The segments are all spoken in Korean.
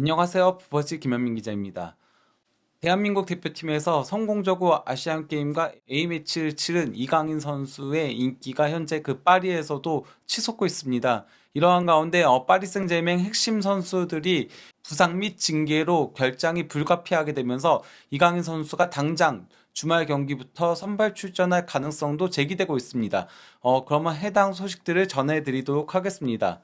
안녕하세요. 부버지 김현민 기자입니다. 대한민국 대표팀에서 성공적으로 아시안게임과 A매치를 치른 이강인 선수의 인기가 현재 그 파리에서도 치솟고 있습니다. 이러한 가운데 파리 생제맹 핵심 선수들이 부상 및 징계로 결장이 불가피하게 되면서 이강인 선수가 당장 주말 경기부터 선발 출전할 가능성도 제기되고 있습니다. 그러면 해당 소식들을 전해드리도록 하겠습니다.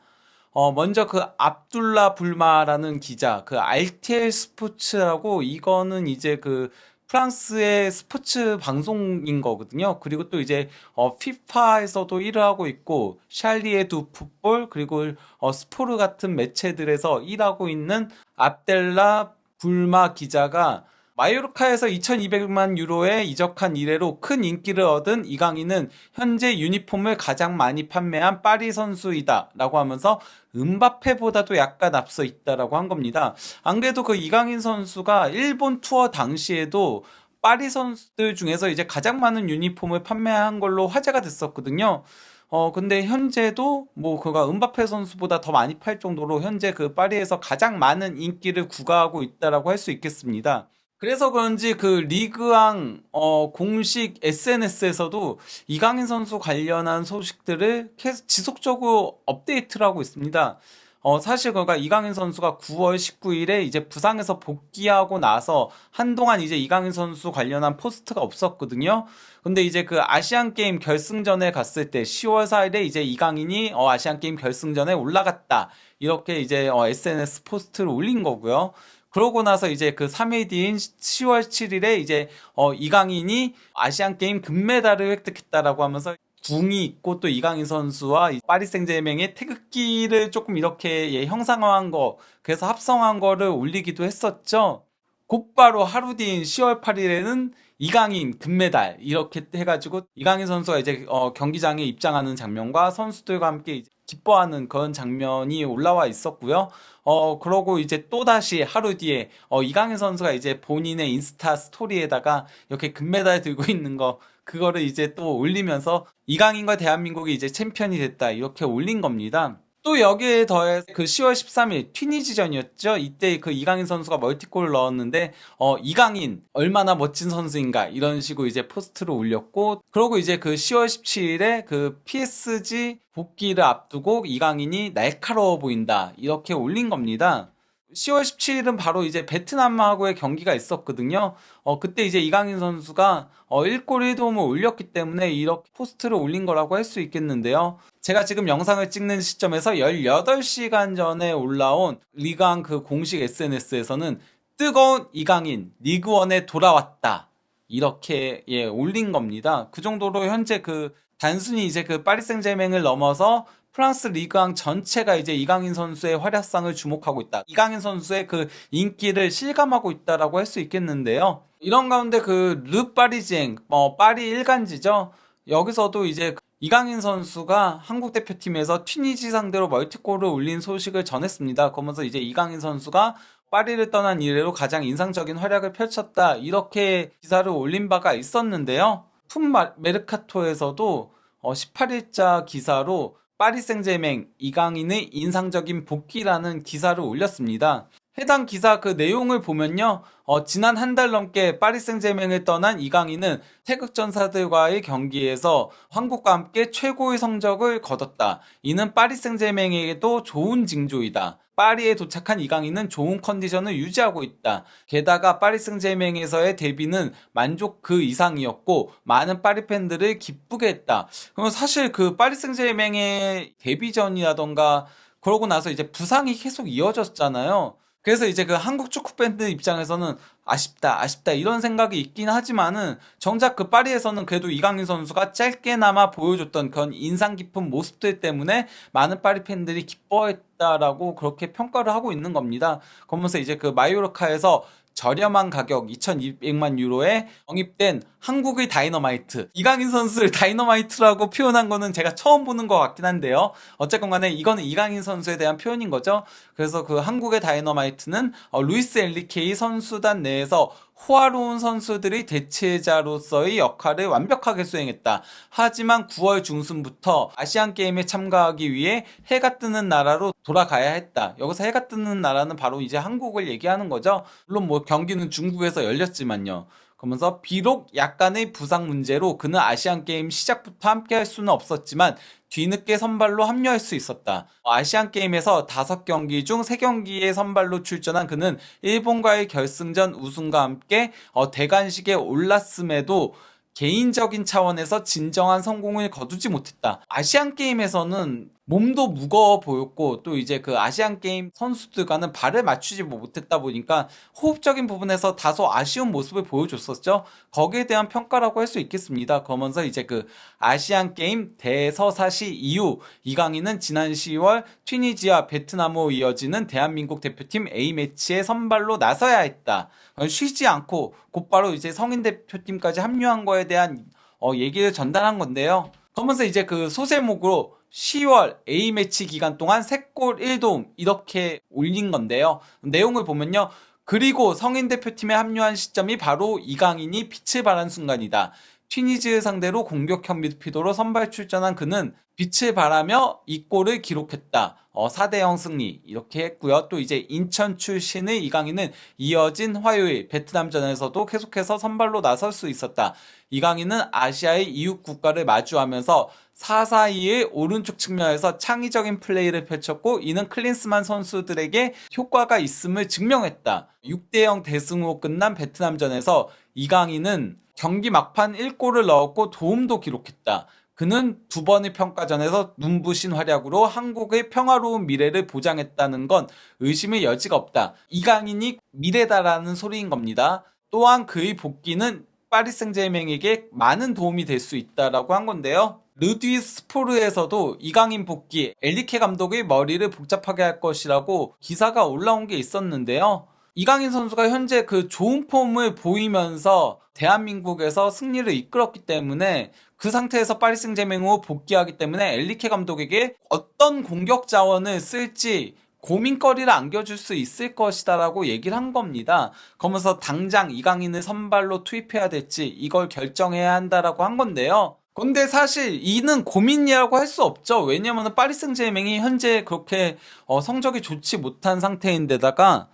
먼저 그 압둘라 불마라는 기자, 그 RTL 스포츠라고 이거는 이제 그 프랑스의 스포츠 방송인 거거든요. 그리고 또 이제 피파에서도 일을 하고 있고 샬리에 두 풋볼 그리고 스포르 같은 매체들에서 일하고 있는 압델라 불마 기자가 마요르카에서 2200만 유로에 이적한 이래로 큰 인기를 얻은 이강인은 현재 유니폼을 가장 많이 판매한 파리 선수이다 라고 하면서 음바페보다도 약간 앞서 있다라고 한 겁니다. 안 그래도 그 이강인 선수가 일본 투어 당시에도 파리 선수들 중에서 이제 가장 많은 유니폼을 판매한 걸로 화제가 됐었거든요. 근데 현재도 뭐 그가 음바페 선수보다 더 많이 팔 정도로 현재 그 파리에서 가장 많은 인기를 구가하고 있다라고 할 수 있겠습니다. 그래서 그런지 그 리그왕 공식 SNS에서도 이강인 선수 관련한 소식들을 계속 지속적으로 업데이트를 하고 있습니다. 사실 그러니까 이강인 선수가 9월 19일에 이제 부상에서 복귀하고 나서 한동안 이제 이강인 선수 관련한 포스트가 없었거든요. 근데 이제 그 아시안 게임 결승전에 갔을 때 10월 4일에 이제 이강인이 아시안 게임 결승전에 올라갔다. 이렇게 이제 SNS 포스트를 올린 거고요. 그러고 나서 이제 그 3일 뒤인 10월 7일에 이제 이강인이 아시안 게임 금메달을 획득했다라고 하면서 궁이 있고 또 이강인 선수와 파리 생제맹의 태극기를 조금 이렇게 형상화한 거, 그래서 합성한 거를 올리기도 했었죠. 곧바로 하루 뒤인 10월 8일에는 이강인 금메달 이렇게 해가지고 이강인 선수가 이제 경기장에 입장하는 장면과 선수들과 함께 이제 기뻐하는 그런 장면이 올라와 있었고요. 그러고 이제 또다시 하루 뒤에 이강인 선수가 이제 본인의 인스타 스토리에다가 이렇게 금메달 들고 있는 거 그거를 이제 또 올리면서 이강인과 대한민국이 이제 챔피언이 됐다 이렇게 올린 겁니다. 또 여기에 더해 그 10월 13일 튀니지전이었죠. 이때 그 이강인 선수가 멀티골을 넣었는데 이강인 얼마나 멋진 선수인가 이런 식으로 이제 포스트를 올렸고, 그러고 이제 그 10월 17일에 그 PSG 복귀를 앞두고 이강인이 날카로워 보인다 이렇게 올린 겁니다. 10월 17일은 바로 이제 베트남하고의 경기가 있었거든요. 그때 이제 이강인 선수가 1골 1도움을 올렸기 때문에 이렇게 포스트를 올린 거라고 할 수 있겠는데요. 제가 지금 영상을 찍는 시점에서 18시간 전에 올라온 리강 그 공식 SNS에서는 뜨거운 이강인 리그원에 돌아왔다. 이렇게 올린 겁니다. 그 정도로 현재 그 단순히 이제 그 파리 생제맹을 넘어서 프랑스 리그왕 전체가 이제 이강인 선수의 활약상을 주목하고 있다. 이강인 선수의 그 인기를 실감하고 있다라고 할 수 있겠는데요. 이런 가운데 그 르 파리지앵, 파리 일간지죠. 여기서도 이제 이강인 선수가 한국 대표팀에서 튀니지 상대로 멀티골을 올린 소식을 전했습니다. 그러면서 이제 이강인 선수가 파리를 떠난 이래로 가장 인상적인 활약을 펼쳤다. 이렇게 기사를 올린 바가 있었는데요. 품 메르카토에서도 18일자 기사로 파리 생제맹 이강인의 인상적인 복귀라는 기사를 올렸습니다. 해당 기사 그 내용을 보면요. 지난 한 달 넘게 파리 생제맹을 떠난 이강인은 태극전사들과의 경기에서 한국과 함께 최고의 성적을 거뒀다. 이는 파리 생제맹에게도 좋은 징조이다. 파리에 도착한 이강인은 좋은 컨디션을 유지하고 있다. 게다가 파리 생제맹에서의 데뷔는 만족 그 이상이었고 많은 파리 팬들을 기쁘게 했다. 그럼 사실 그 파리 생제맹의 데뷔전이라던가 그러고 나서 이제 부상이 계속 이어졌잖아요. 그래서 이제 그 한국 축구 팬들 입장에서는 아쉽다 이런 생각이 있긴 하지만은 정작 그 파리에서는 그래도 이강인 선수가 짧게나마 보여줬던 그런 인상 깊은 모습들 때문에 많은 파리 팬들이 기뻐했다라고 그렇게 평가를 하고 있는 겁니다. 그러면서 이제 그 마요르카에서 저렴한 가격 2,200만 유로에 영입된 한국의 다이너마이트, 이강인 선수를 다이너마이트라고 표현한 거는 제가 처음 보는 것 같긴 한데요. 어쨌건 간에 이거는 이강인 선수에 대한 표현인 거죠. 그래서 그 한국의 다이너마이트는 루이스 엔리케이 선수단 내에서 호화로운 선수들이 대체자로서의 역할을 완벽하게 수행했다. 하지만 9월 중순부터 아시안게임에 참가하기 위해 해가 뜨는 나라로 돌아가야 했다. 여기서 해가 뜨는 나라는 바로 이제 한국을 얘기하는 거죠. 물론 뭐 경기는 중국에서 열렸지만요. 그러면서 비록 약간의 부상 문제로 그는 아시안게임 시작부터 함께 할 수는 없었지만 뒤늦게 선발로 합류할 수 있었다. 아시안게임에서 5경기 중 3경기에 선발로 출전한 그는 일본과의 결승전 우승과 함께 대관식에 올랐음에도 개인적인 차원에서 진정한 성공을 거두지 못했다. 아시안게임에서는 몸도 무거워 보였고 또 이제 그 아시안게임 선수들과는 발을 맞추지 못했다 보니까 호흡적인 부분에서 다소 아쉬운 모습을 보여줬었죠. 거기에 대한 평가라고 할 수 있겠습니다. 그러면서 이제 그 아시안게임 대서사시 이후 이강인은 지난 10월 튀니지와 베트남으로 이어지는 대한민국 대표팀 A매치에 선발로 나서야 했다. 쉬지 않고 곧바로 이제 성인 대표팀까지 합류한 거에 대한 얘기를 전달한 건데요. 그러면서 이제 그 소세목으로 10월 A매치 기간 동안 3골 1도움 이렇게 올린 건데요. 내용을 보면요. 그리고 성인 대표팀에 합류한 시점이 바로 이강인이 빛을 발한 순간이다. 튀니지를 상대로 공격형 미드필더로 선발 출전한 그는 빛을 발하며 이 골을 기록했다. 4대0 승리 이렇게 했고요. 또 이제 인천 출신의 이강인은 이어진 화요일 베트남전에서도 계속해서 선발로 나설 수 있었다. 이강인은 아시아의 이웃 국가를 마주하면서 4-4-2의 오른쪽 측면에서 창의적인 플레이를 펼쳤고 이는 클린스만 선수들에게 효과가 있음을 증명했다. 6대0 대승으로 끝난 베트남전에서 이강인은 경기 막판 1골을 넣었고 도움도 기록했다. 그는 2번의 평가전에서 눈부신 활약으로 한국의 평화로운 미래를 보장했다는 건 의심의 여지가 없다. 이강인이 미래다라는 소리인 겁니다. 또한 그의 복귀는 파리 생제르맹에게 많은 도움이 될 수 있다라고 한 건데요. 르디 스포르에서도 이강인 복귀, 엘리케 감독의 머리를 복잡하게 할 것이라고 기사가 올라온 게 있었는데요. 이강인 선수가 현재 그 좋은 폼을 보이면서 대한민국에서 승리를 이끌었기 때문에 그 상태에서 파리 생제르맹으로 복귀하기 때문에 엘리케 감독에게 어떤 공격 자원을 쓸지 고민거리를 안겨줄 수 있을 것이다 라고 얘기를 한 겁니다. 그러면서 당장 이강인을 선발로 투입해야 될지 이걸 결정해야 한다라고 한 건데요. 근데 사실 이는 고민이라고 할 수 없죠. 왜냐면 파리 생제르맹이 현재 그렇게 성적이 좋지 못한 상태인데다가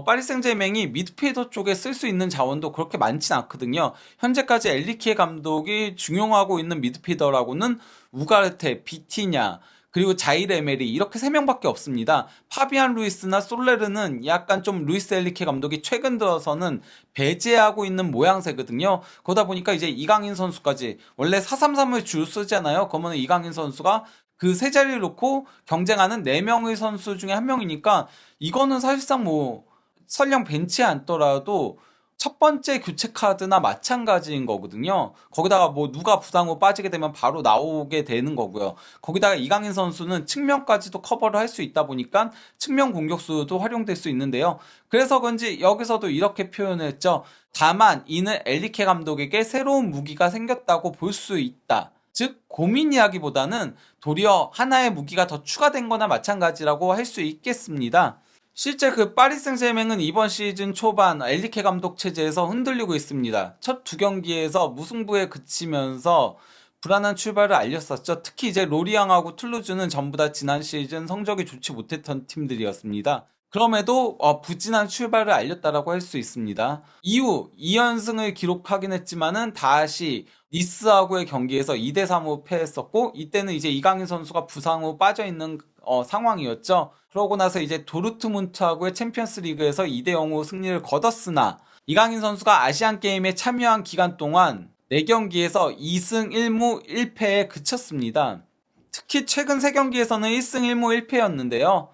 파리 생제르맹이 미드필더 쪽에 쓸 수 있는 자원도 그렇게 많진 않거든요. 현재까지 엘리키에 감독이 중용하고 있는 미드필더라고는 우가르테, 비티냐, 그리고 자일 에메리 이렇게 3명밖에 없습니다. 파비안 루이스나 솔레르는 약간 좀 루이스 엘리케 감독이 최근 들어서는 배제하고 있는 모양새거든요. 그러다 보니까 이제 이강인 선수까지 원래 4-3-3을 주로 쓰잖아요. 그러면 이강인 선수가 그 세 자리를 놓고 경쟁하는 4명의 선수 중에 한 명이니까 이거는 사실상 뭐 설령 벤치에 앉더라도 첫 번째 교체 카드나 마찬가지인 거거든요. 거기다가 뭐 누가 부상으로 빠지게 되면 바로 나오게 되는 거고요. 거기다가 이강인 선수는 측면까지도 커버를 할 수 있다 보니까 측면 공격수도 활용될 수 있는데요. 그래서 그런지 여기서도 이렇게 표현했죠. 다만 이는 엘리케 감독에게 새로운 무기가 생겼다고 볼 수 있다. 즉 고민이라기보다는 도리어 하나의 무기가 더 추가된 거나 마찬가지라고 할 수 있겠습니다. 실제 그 파리 생제르맹은 이번 시즌 초반 엘리케 감독 체제에서 흔들리고 있습니다. 첫 2경기에서 무승부에 그치면서 불안한 출발을 알렸었죠. 특히 이제 로리앙하고 툴루즈는 전부 다 지난 시즌 성적이 좋지 못했던 팀들이었습니다. 그럼에도 부진한 출발을 알렸다라고 할 수 있습니다. 이후 2연승을 기록하긴 했지만은 다시 니스하고의 경기에서 2대3으로 패했었고 이때는 이제 이강인 선수가 부상으로 빠져있는 상황이었죠. 그러고 나서 이제 도르트문트하고의 챔피언스 리그에서 2대0으로 승리를 거뒀으나 이강인 선수가 아시안게임에 참여한 기간 동안 4경기에서 2승 1무 1패에 그쳤습니다. 특히 최근 3경기에서는 1승 1무 1패였는데요.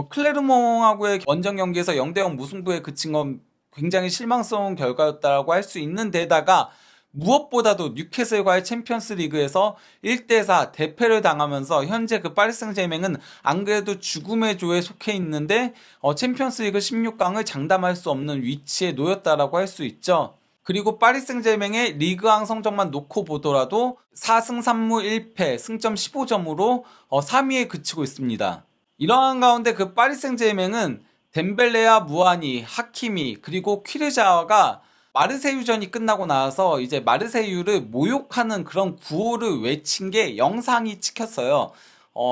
클레르몽하고의 원정 경기에서 0대0 무승부에 그친 건 굉장히 실망스러운 결과였다고 할 수 있는 데다가 무엇보다도 뉴캐슬과의 챔피언스 리그에서 1대4 대패를 당하면서 현재 그 파리 생제르맹은 안 그래도 죽음의 조에 속해 있는데 챔피언스 리그 16강을 장담할 수 없는 위치에 놓였다라고 할 수 있죠. 그리고 파리 생제르맹의 리그왕 성적만 놓고 보더라도 4승 3무 1패 승점 15점으로 3위에 그치고 있습니다. 이러한 가운데 그 파리 생제르맹은 덴벨레와 무아니, 하키미 그리고 퀴르자와가 마르세유전이 끝나고 나서 이제 마르세유를 모욕하는 그런 구호를 외친 게 영상이 찍혔어요.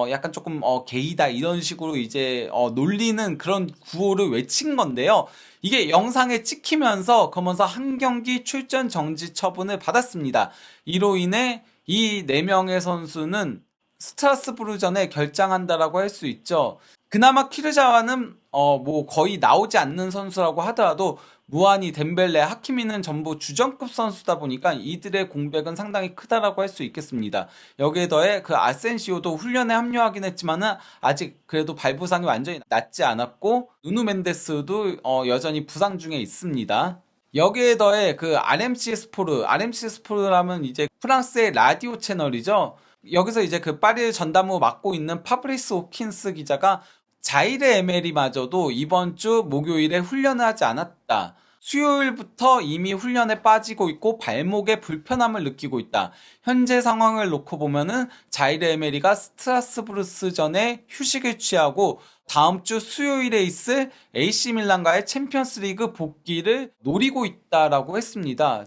약간 조금 게이다 이런 식으로 이제 놀리는 그런 구호를 외친 건데요. 이게 영상에 찍히면서 그러면서 한 경기 출전 정지 처분을 받았습니다. 이로 인해 이 4명의 선수는 스트라스부르전에 결장한다라고 할 수 있죠. 그나마 키르자와는 뭐 거의 나오지 않는 선수라고 하더라도 무안이, 덴벨레, 하키미는 전부 주전급 선수다 보니까 이들의 공백은 상당히 크다라고 할 수 있겠습니다. 여기에 더해 그 아센시오도 훈련에 합류하긴 했지만은 아직 그래도 발부상이 완전히 낫지 않았고 누누 멘데스도 여전히 부상 중에 있습니다. 여기에 더해 그 RMC 스포르, RMC 스포르라면 이제 프랑스의 라디오 채널이죠. 여기서 이제 그 파리를 전담으로 맡고 있는 파브리스 호킨스 기자가 자이레 에메리마저도 이번 주 목요일에 훈련을 하지 않았다. 수요일부터 이미 훈련에 빠지고 있고 발목에 불편함을 느끼고 있다. 현재 상황을 놓고 보면은 자이레 에메리가 스트라스부르스전에 휴식을 취하고 다음 주 수요일에 있을 AC 밀란과의 챔피언스리그 복귀를 노리고 있다라고 했습니다.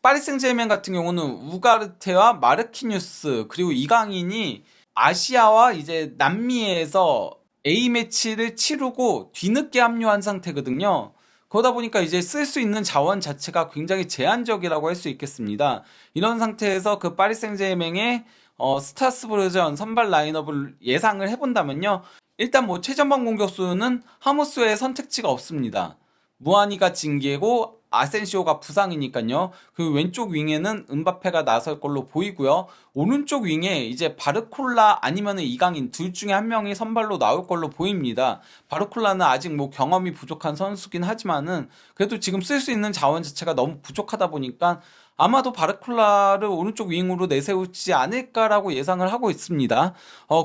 파리 생제르맹 같은 경우는 우가르테와 마르키뉴스 그리고 이강인이 아시아와 이제 남미에서 A매치를 치르고 뒤늦게 합류한 상태거든요. 그러다 보니까 이제 쓸 수 있는 자원 자체가 굉장히 제한적이라고 할 수 있겠습니다. 이런 상태에서 그 파리 생제르맹의 스트라스부르전 선발 라인업을 예상을 해본다면요. 일단 뭐 최전방 공격수는 하무스의 선택지가 없습니다. 무아니가 징계고 아센시오가 부상이니까요. 그 왼쪽 윙에는 은바페가 나설 걸로 보이고요. 오른쪽 윙에 이제 바르콜라 아니면 이강인 둘 중에 한 명이 선발로 나올 걸로 보입니다. 바르콜라는 아직 뭐 경험이 부족한 선수긴 하지만은 그래도 지금 쓸 수 있는 자원 자체가 너무 부족하다 보니까 아마도 바르콜라를 오른쪽 윙으로 내세우지 않을까라고 예상을 하고 있습니다.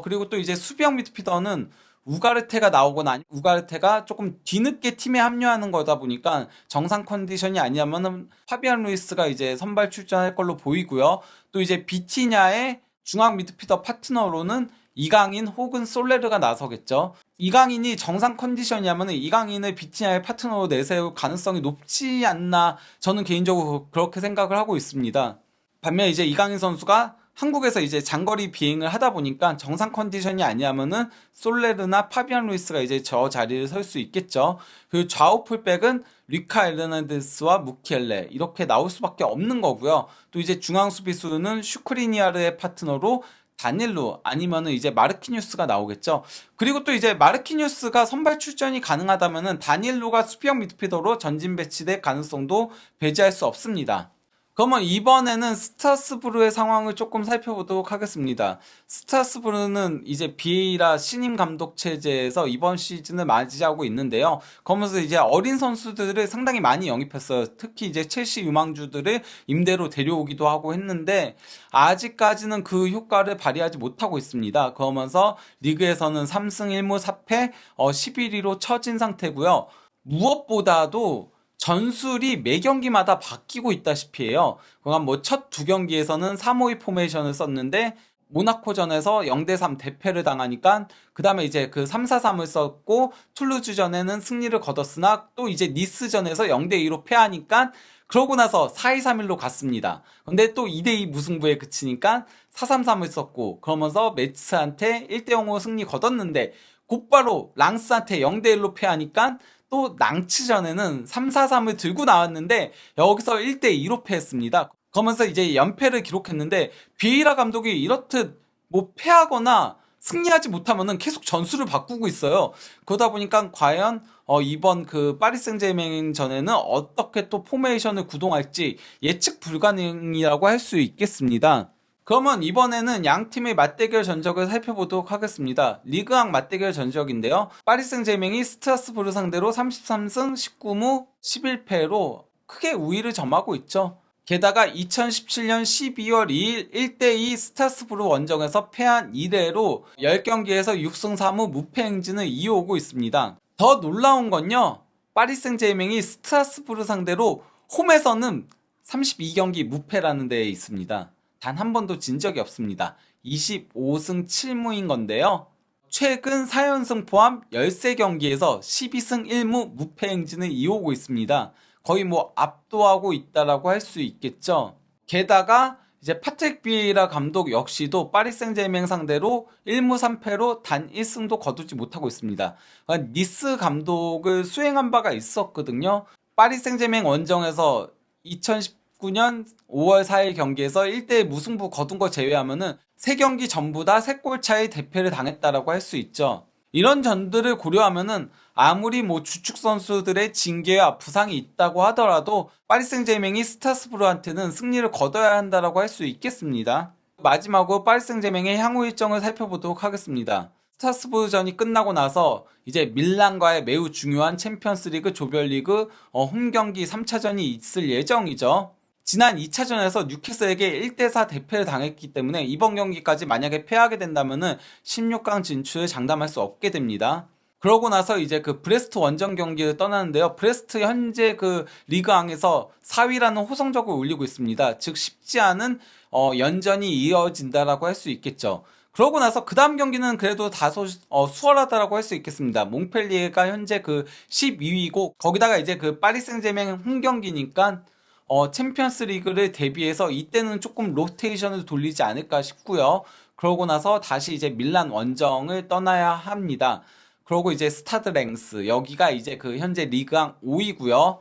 그리고 또 이제 수비형 미드필더는 우가르테가 나오거나 아니면 우가르테가 조금 뒤늦게 팀에 합류하는 거다 보니까 정상 컨디션이 아니라면은 파비안 루이스가 이제 선발 출전할 걸로 보이고요. 또 이제 비티냐의 중앙 미드필더 파트너로는 이강인 혹은 솔레르가 나서겠죠. 이강인이 정상 컨디션이라면 이강인을 비티냐의 파트너로 내세울 가능성이 높지 않나 저는 개인적으로 그렇게 생각을 하고 있습니다. 반면 이제 이강인 선수가 한국에서 이제 장거리 비행을 하다 보니까 정상 컨디션이 아니라면은 솔레르나 파비안 루이스가 이제 저 자리를 설 수 있겠죠. 그리고 좌우 풀백은 리카 에르난데스와 무키엘레 이렇게 나올 수밖에 없는 거고요. 또 이제 중앙 수비수는 슈크리니아르의 파트너로 다닐로 아니면은 이제 마르키뉴스가 나오겠죠. 그리고 또 이제 마르키뉴스가 선발 출전이 가능하다면은 다닐로가 수비형 미드필더로 전진 배치될 가능성도 배제할 수 없습니다. 그러면 이번에는 스트라스부르의 상황을 조금 살펴보도록 하겠습니다. 스트라스부르는 이제 비에이라 신임 감독 체제에서 이번 시즌을 맞이하고 있는데요. 그러면서 이제 어린 선수들을 상당히 많이 영입했어요. 특히 이제 첼시 유망주들을 임대로 데려오기도 하고 했는데 아직까지는 그 효과를 발휘하지 못하고 있습니다. 그러면서 리그에서는 3승 1무 4패 11위로 처진 상태고요. 무엇보다도 전술이 매 경기마다 바뀌고 있다시피 해요. 그러니까 뭐 첫 2경기에서는 3-5-2 포메이션을 썼는데 모나코전에서 0대3 대패를 당하니까 그 다음에 이제 그 3-4-3을 썼고 툴루즈전에는 승리를 거뒀으나 또 이제 니스전에서 0대2로 패하니까 그러고 나서 4-2-3-1로 갔습니다. 근데 또 2대2 무승부에 그치니까 4-3-3을 썼고 그러면서 매츠한테 1대0으로 승리 거뒀는데 곧바로 랑스한테 0대1로 패하니까 또 낭치전에는 3-4-3을 들고 나왔는데 여기서 1대2로 패했습니다. 그러면서 이제 연패를 기록했는데 비에이라 감독이 이렇듯 뭐 패하거나 승리하지 못하면은 계속 전술을 바꾸고 있어요. 그러다 보니까 과연 이번 그 파리 생제르맹 전에는 어떻게 또 포메이션을 구동할지 예측 불가능이라고 할 수 있겠습니다. 그러면 이번에는 양 팀의 맞대결 전적을 살펴보도록 하겠습니다. 리그왕 맞대결 전적인데요. 파리 생제르맹이 스트라스부르 상대로 33승 19무 11패로 크게 우위를 점하고 있죠. 게다가 2017년 12월 2일 1대2 스트라스부르 원정에서 패한 이래로 10경기에서 6승 3무 무패 행진을 이어오고 있습니다. 더 놀라운 건요. 파리 생제르맹이 스트라스부르 상대로 홈에서는 32경기 무패라는 데에 있습니다. 단 한 번도 진 적이 없습니다. 25승 7무인 건데요. 최근 4연승 포함 13경기에서 12승 1무 무패 행진을 이어오고 있습니다. 거의 뭐 압도하고 있다라고 할 수 있겠죠. 게다가 이제 파트릭 비에이라 감독 역시도 파리 생제르맹 상대로 1무 3패로 단 1승도 거두지 못하고 있습니다. 그러니까 니스 감독을 수행한 바가 있었거든요. 파리 생제르맹 원정에서 2019년 5월 4일 경기에서 1대 무승부 거둔 거 제외하면은 3경기 전부 다 3골 차의 대패를 당했다라고 할 수 있죠. 이런 점들을 고려하면은 아무리 뭐 주축 선수들의 징계와 부상이 있다고 하더라도 파리 생제르맹이 스트라스부르한테는 승리를 거둬야 한다라고 할 수 있겠습니다. 마지막으로 파리 생제르맹의 향후 일정을 살펴보도록 하겠습니다. 스트라스부르전이 끝나고 나서 이제 밀란과의 매우 중요한 챔피언스리그 조별리그 홈 경기 3차전이 있을 예정이죠. 지난 2차전에서 뉴캐슬에게 1대4 대패를 당했기 때문에 이번 경기까지 만약에 패하게 된다면은 16강 진출을 장담할 수 없게 됩니다. 그러고 나서 이제 그 브레스트 원정 경기를 떠나는데요. 브레스트 현재 그 리그앙에서 4위라는 호성적을 올리고 있습니다. 즉 쉽지 않은 연전이 이어진다라고 할 수 있겠죠. 그러고 나서 그 다음 경기는 그래도 다소 수월하다라고 할 수 있겠습니다. 몽펠리에가 현재 그 12위고 거기다가 이제 그 파리 생제르맹 홈 경기니까 챔피언스 리그를 대비해서 이때는 조금 로테이션을 돌리지 않을까 싶고요. 그러고 나서 다시 이제 밀란 원정을 떠나야 합니다. 그러고 이제 스타드 랭스 여기가 이제 그 현재 리그앙 5위고요.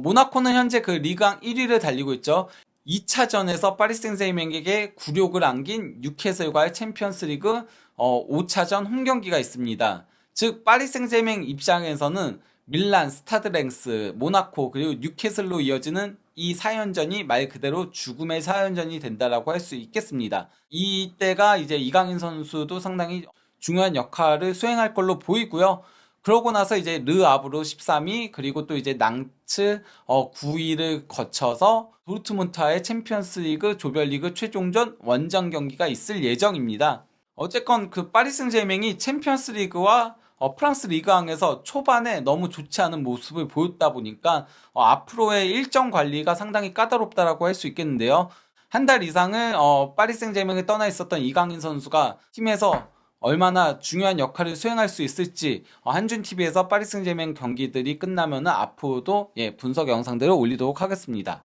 모나코는 현재 그 리그앙 1위를 달리고 있죠. 2차전에서 파리 생제르맹에게 굴욕을 안긴 뉴캐슬과의 챔피언스 리그 5차전 홈 경기가 있습니다. 즉 파리 생제르맹 입장에서는 밀란, 스타드 랭스, 모나코 그리고 뉴캐슬로 이어지는 이 4연전이 말 그대로 죽음의 4연전이 된다라고 할 수 있겠습니다. 이때가 이제 이강인 선수도 상당히 중요한 역할을 수행할 걸로 보이고요. 그러고 나서 이제 르 아브로 13위 그리고 또 이제 낭츠 9위를 거쳐서 도르트문트와의 챔피언스리그 조별리그 최종전 원정 경기가 있을 예정입니다. 어쨌건 그 파리 생제르맹이 챔피언스리그와 프랑스 리그앙에서 초반에 너무 좋지 않은 모습을 보였다 보니까 앞으로의 일정 관리가 상당히 까다롭다라고 할 수 있겠는데요. 한 달 이상을 파리 생제르맹에 떠나 있었던 이강인 선수가 팀에서 얼마나 중요한 역할을 수행할 수 있을지 한준TV에서 파리 생제르맹 경기들이 끝나면 앞으로도 분석 영상들을 올리도록 하겠습니다.